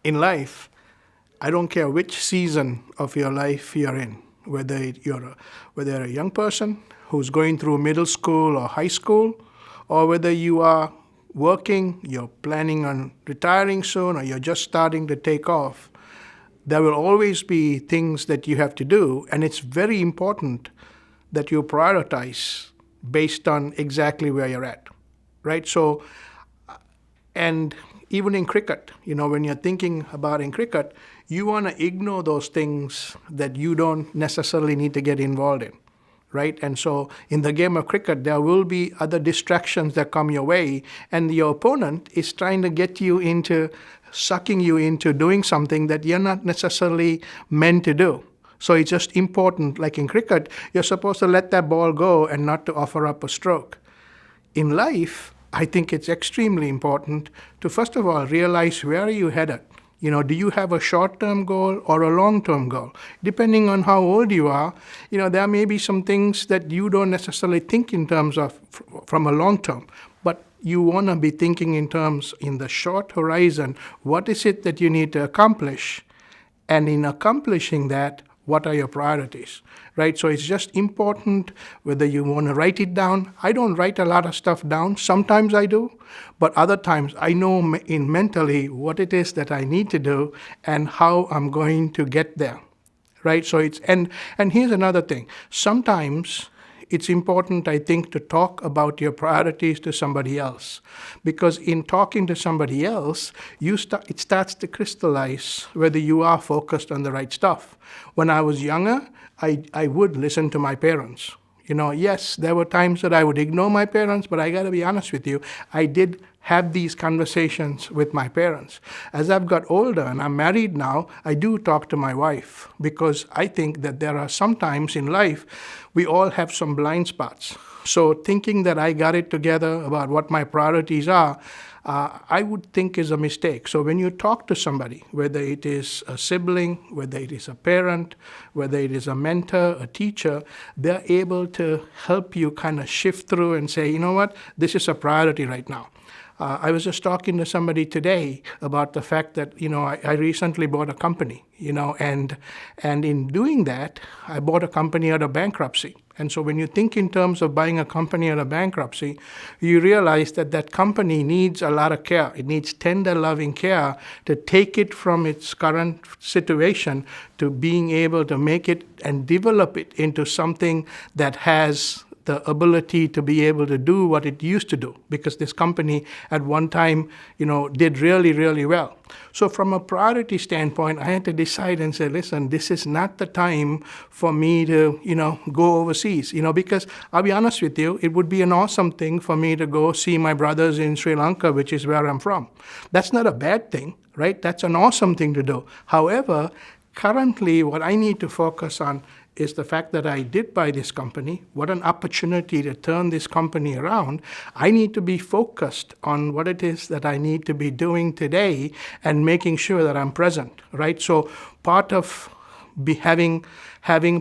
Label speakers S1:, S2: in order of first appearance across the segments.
S1: in life, I don't care which season of your life you're in, whether you're a young person who's going through middle school or high school, or whether you are working, you're planning on retiring soon, or you're just starting to take off. There will always be things that you have to do, and it's very important that you prioritize based on exactly where you're at, right? So, and even in cricket, when you're thinking about in cricket, you want to ignore those things that you don't necessarily need to get involved in, right? And so in the game of cricket, there will be other distractions that come your way, and your opponent is trying to get you into, sucking you into doing something that you're not necessarily meant to do. So it's just important, like in cricket, you're supposed to let that ball go and not to offer up a stroke. In life, I think it's extremely important to, first of all, realize where are you headed. Do you have a short-term goal or a long-term goal? Depending on how old you are, there may be some things that you don't necessarily think in terms of from a long term, but you want to be thinking in terms in the short horizon, what is it that you need to accomplish? And in accomplishing that, what are your priorities, right? So it's just important whether you want to write it down. I don't write a lot of stuff down. Sometimes I do, but other times I know in mentally what it is that I need to do and how I'm going to get there, right? So it's, and here's another thing. Sometimes it's important, I think, to talk about your priorities to somebody else. Because in talking to somebody else, it starts to crystallize whether you are focused on the right stuff. When I was younger, I would listen to my parents. Yes, there were times that I would ignore my parents, but I got to be honest with you, I did have these conversations with my parents. As I've got older and I'm married now, I do talk to my wife because I think that there are some times in life we all have some blind spots. So thinking that I got it together about what my priorities are, I would think is a mistake. So when you talk to somebody, whether it is a sibling, whether it is a parent, whether it is a mentor, a teacher, they're able to help you kind of shift through and say, you know what, this is a priority right now. I was just talking to somebody today about the fact that, I recently bought a company, and in doing that, I bought a company out of bankruptcy. And so when you think in terms of buying a company out of bankruptcy, you realize that that company needs a lot of care. It needs tender, loving care to take it from its current situation to being able to make it and develop it into something that has the ability to be able to do what it used to do, because this company at one time, did really, really well. So from a priority standpoint, I had to decide and say, listen, this is not the time for me to, go overseas, because I'll be honest with you, it would be an awesome thing for me to go see my brothers in Sri Lanka, which is where I'm from. That's not a bad thing, right? That's an awesome thing to do. However, currently what I need to focus on is the fact that I did buy this company. What an opportunity to turn this company around. I need to be focused on what it is that I need to be doing today and making sure that I'm present, right? So part of having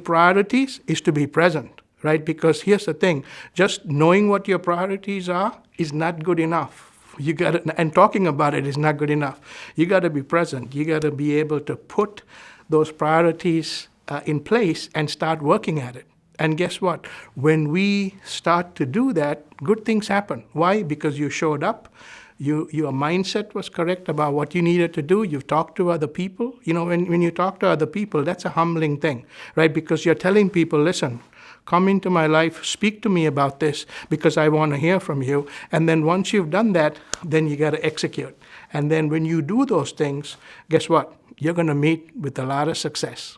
S1: priorities is to be present, right? Because here's the thing, just knowing what your priorities are is not good enough. You got to, and talking about it is not good enough. You got to be present. You got to be able to put those priorities in place and start working at it. And guess what? When we start to do that, good things happen. Why? Because you showed up. Your mindset was correct about what you needed to do. You've talked to other people. When you talk to other people, that's a humbling thing, right? Because you're telling people, listen, come into my life, speak to me about this because I want to hear from you. And then once you've done that, then you got to execute. And then when you do those things, guess what? You're going to meet with a lot of success.